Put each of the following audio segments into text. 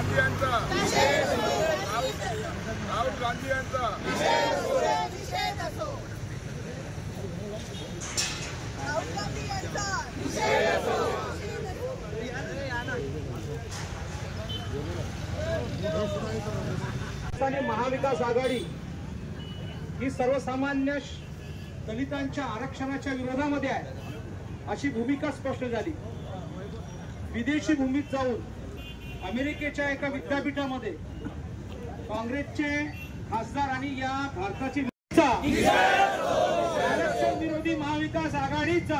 गांधी यांचा राहुल गांधी यांचा महाविकास आघाडी ही सर्वसामान्य दलितांच्या आरक्षणाच्या विरोधामध्ये आहे अशी भूमिका स्पष्ट झाली। विदेशी भूमीत जाऊन अमेरिकेच्या एका विद्यापीठामध्ये काँग्रेसचे खासदार आणि या भारताची आरक्षण विरोधी महाविकास आघाडीचा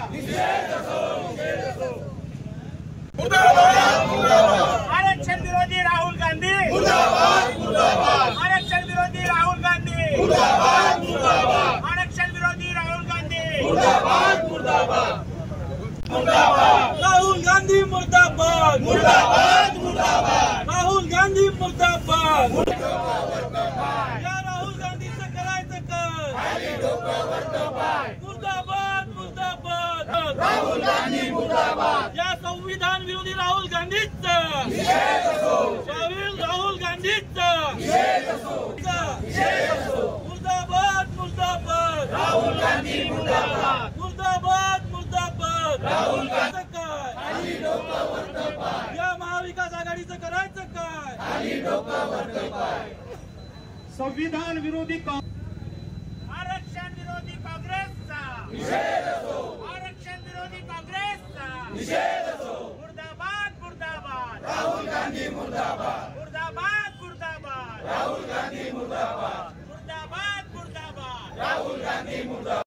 आरक्षण विरोधी राहुल गांधी, आरक्षण विरोधी राहुल गांधी, आरक्षण विरोधी राहुल गांधी, राहुल गांधी मुर्दाबाद, राहुल गांधी मुर्दाबाद। या राहुल गांधीचं करायचं काय? मुर्दाबाद मुर्दाबाद, राहुल गांधी मुर्दाबाद। या संविधान विरोधी राहुल गांधीचं राहुल गांधीचं मुर्दाबाद मुर्दाबाद, राहुल गांधी मुर्दाबाद, मुर्दाबाद मुर्दाबाद, राहुल गांधी काय? या महाविकास आघाडीचं करायचं काय? संविधान विरोधी आरक्षण विरोधी काँग्रेसचा आरक्षण विरोधी काँग्रेसचा मुर्दाबाद मुर्दाबाद, राहुल गांधी मुर्दाबाद, मुर्दाबाद मुर्दाबाद, राहुल गांधी मुर्दाबाद, मुर्दाबाद मुर्दाबाद, राहुल गांधी मुर्दाबाद।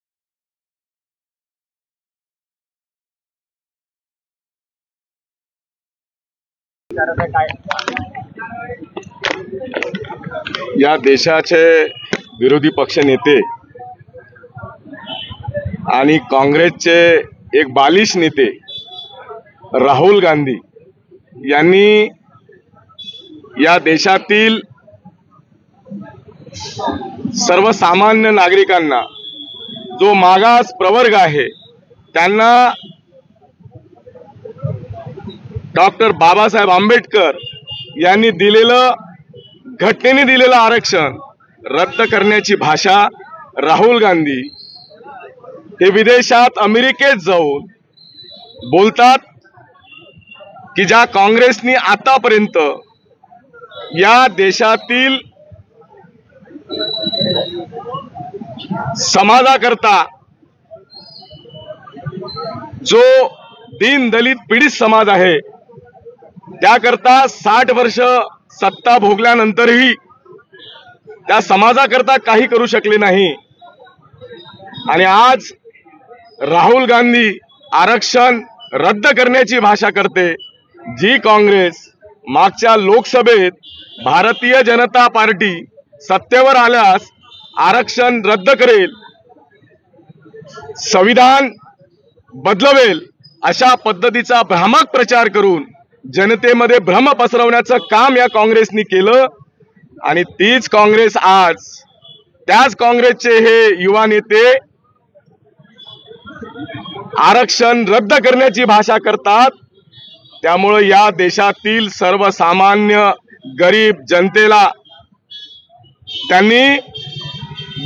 या देशाचे विरोधी पक्ष नेते आणि काँग्रेसचे एक बालिश नेते राहुल गांधी यांनी या देशातील सर्वसामान्य नागरिकांना, जो मागास प्रवर्ग आहे त्यांना डॉक्टर बाबासाहेब आंबेडकर यांनी दिलेलं, घटनेने दिलेलं आरक्षण रद्द करण्याची भाषा राहुल गांधी हे विदेशात अमेरिकेत जाऊन बोलतात की ज्या काँग्रेसने आतापर्यंत या देशातील समाजाकरता, जो दीन दलित पीडित समाज आहे त्याकरता 60 वर्ष सत्ता भोगल्यानंतरही त्या समाजाकरता काही करू शकले नाही। आणि आज राहुल गांधी आरक्षण रद्द करण्याची भाषा करते। जी काँग्रेस मागच्या लोकसभेत भारतीय जनता पार्टी सत्तेवर आल्यास आरक्षण रद्द करेल, संविधान बदलवेल अशा पद्धतीचा भ्रामक प्रचार करून जनतेमध्ये भ्रम पसरवण्याचं काम या काँग्रेसने केलं। आणि तीच काँग्रेस आज, त्याच काँग्रेसचे हे युवा नेते आरक्षण रद्द करण्याची भाषा करतात। त्यामुळे या देशातील सर्वसामान्य गरीब जनतेला त्यांनी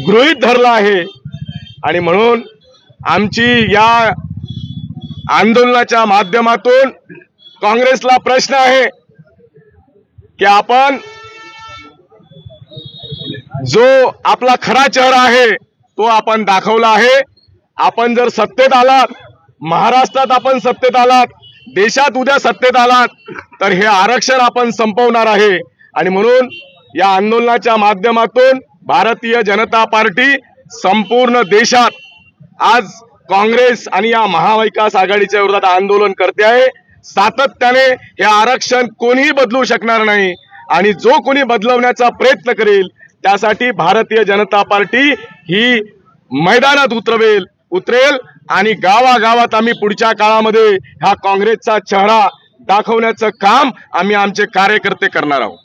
गृहीत धरलं आहे। आणि म्हणून आमची या आंदोलनाच्या माध्यमातून काँग्रेसला प्रश्न आहे की आपण जो आपला खरा चेहरा आहे तो आपण दाखवला आहे। आपण जर सत्तेत आलात, महाराष्ट्रात आपण सत्तेत आलात, देशात उद्या सत्तेत आलात तर हे आरक्षण आपण संपवणार आहे। आणि म्हणून या आंदोलनाच्या माध्यमातून भारतीय जनता पार्टी संपूर्ण देशात आज काँग्रेस आणि या महाविकास आघाडीच्या विरोधात आंदोलन करते आहे। सातत्याने हे आरक्षण कोणीही बदलू शकणार नाही आणि जो कोणी बदलवण्याचा प्रयत्न करेल त्यासाठी भारतीय जनता पार्टी ही मैदानात उतरेल आणि गावागावात आम्ही पुढच्या काळामध्ये हा काँग्रेसचा चेहरा दाखवण्याचं काम आम्ही आमचे कार्यकर्ते करणार आहोत।